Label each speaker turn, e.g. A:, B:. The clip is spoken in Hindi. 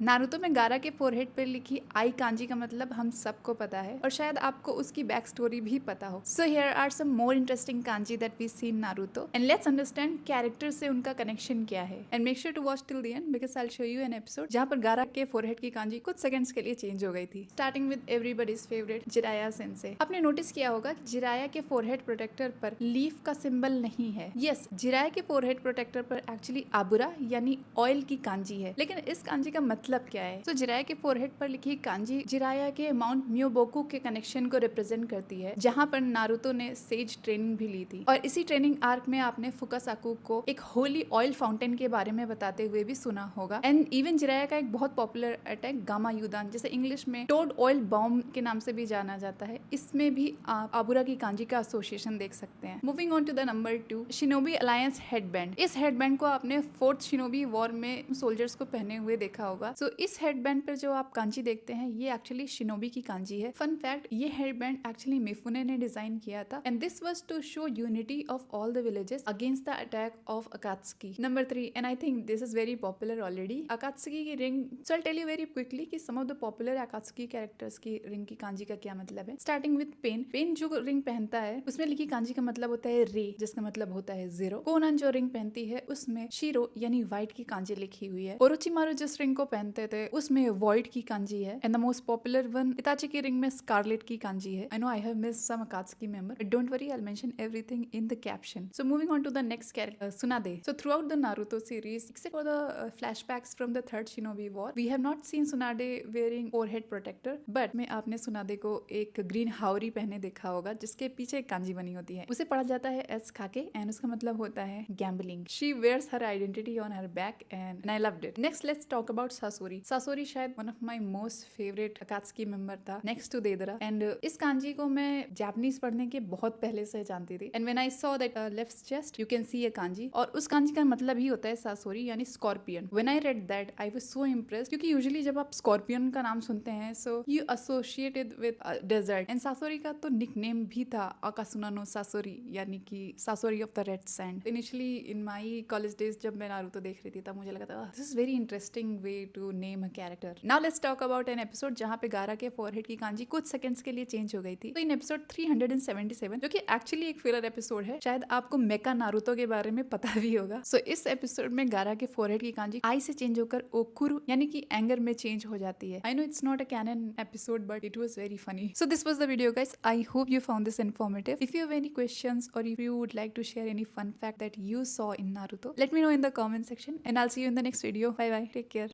A: नारुतो में गारा के फोरहेड पर लिखी आई कांजी का मतलब हम सबको पता है और शायद आपको उसकी बैक स्टोरी भी पता हो। So here are some more interesting kanji that we see in Naruto and let's understand character से उनका कनेक्शन क्या है। And make sure to watch till the end because I will show you an episode जहां पर गारा के फोरहेड की कांजी कुछ सेकंड्स के लिए चेंज हो गई थी। Starting with everybody's favourite Jiraiya sensei. आपने नोटिस किया होगा कि जिराया के फोरहेड प्रोटेक्टर पर लीफ का सिंबल नहीं है। यस, जिराया के फोरहेड प्रोटेक्टर पर एक्चुअली आबुरा यानी ऑयल की कांजी है, लेकिन इस कांजी का मतलब क्या है? तो जिराया के फोरहेड पर लिखी कांजी जिराया के माउंट म्योबोकू के कनेक्शन को रिप्रेजेंट करती है, जहां पर नारुतो ने सेज ट्रेनिंग भी ली थी। और इसी ट्रेनिंग आर्क में आपने फुकासाकु को एक होली ऑयल फाउंटेन के बारे में बताते हुए भी सुना होगा। एंड इवन जिराया का एक बहुत पॉपुलर अटैक गामा युदान, जिसे इंग्लिश में टोड ऑयल बॉम्ब के नाम से भी जाना जाता है, इसमें भी आप आबुरा की कांजी का एसोसिएशन देख सकते हैं। Moving on to the number 2, shinobi alliance headband. इस हेडबैंड को आपने फोर्थ शिनोबी वॉर में सोल्जर्स को पहने हुए देखा होगा। सो इस हेडबैंड पर जो आप कांजी देखते हैं ये एक्चुअली शिनोबी की कांजी है। फन फैक्ट, ये हेडबैंड एक्चुअली मिफुने ने डिजाइन किया था and this was to show unity of all the villages against the attack of Akatsuki. Number 3, and I think this is very popular already, Akatsuki की ring. So I tell you very quickly कि some of the popular Akatsuki characters की रिंग की कांजी का क्या मतलब है। Starting with Pain. पेन जो रिंग पहनता है उसमें लिखी कांजी का मतलब होता है रे, जिसका मतलब होता है 0। कोनन जो रिंग पहनती है उसमें शिरो यानी व्हाइट की कांजी लिखी हुई है। ओरोचिमारू जिस रिंग को पहनते थे उसमें वॉइड की कांजी है। And the most popular one Itachi की रिंग में स्कारलेट की कांजी है। I know I have missed some Akatsuki member, don't worry, I will mention everything in the caption. So moving on to the next character, Tsunade. So through the Naruto series except for the flashbacks from the third shinobi war, we have not seen Tsunade wearing forehead protector, but में आपने सुनादे को एक ग्रीन हावरी पहने देखा होगा जिसके पीछे एक कांजी बनी होती है। उसे पढ़ा जाता है एस खाके एंड उसका मतलब होता है gambling. She wears her identity on her back and I loved it. Next let's talk about Sasori. Sasori शायद one of my most favourite Akatsuki member था नेक्स्ट टू देदरा। एंड इस कांजी को मैं जापानीज पढ़ने के बहुत पहले से जानती थी। And when I saw that left chest you can see a kanji, और उस कांजी का मतलब ही होता है सासोरी यानी scorpion. When I read that I was so impressed, क्योंकि यूजुअली जब आप स्कॉर्पियन का नाम सुनते हैं so you associated with desert. And Sasori का तो निकनेम भी था अकासुनानो सासोरी, यानी कि Sasori of the red sand. Initially in my college days जब मैं नारुतो देख रही थी तब मुझे लगा था this is very interesting way to name a character. Now let's talk about an episode जहां पे गारा के फोरहेड की कांजी कुछ सेकंड्स के लिए चेंज हो गई थी। तो इन एपिसोड 377, जो कि एक्चुअली एक फिलर एपिसोड है, शायद आपको मेका नारुतो के बारे में पता भी होगा। सो इस एपिसोड में गारा के फोरहेड की कांजी आई से चेंज होकर ओकुरु यानी कि एंगर में चेंज हो जाती है। I no it's not a cannon episode but it was very funny. So this was the video guys, I hope you found this informative. If you have any questions or if you would like to share any fun fact that you saw in Naruto, let me know in the comment section and I'll see you in the next video. Bye bye. Take care.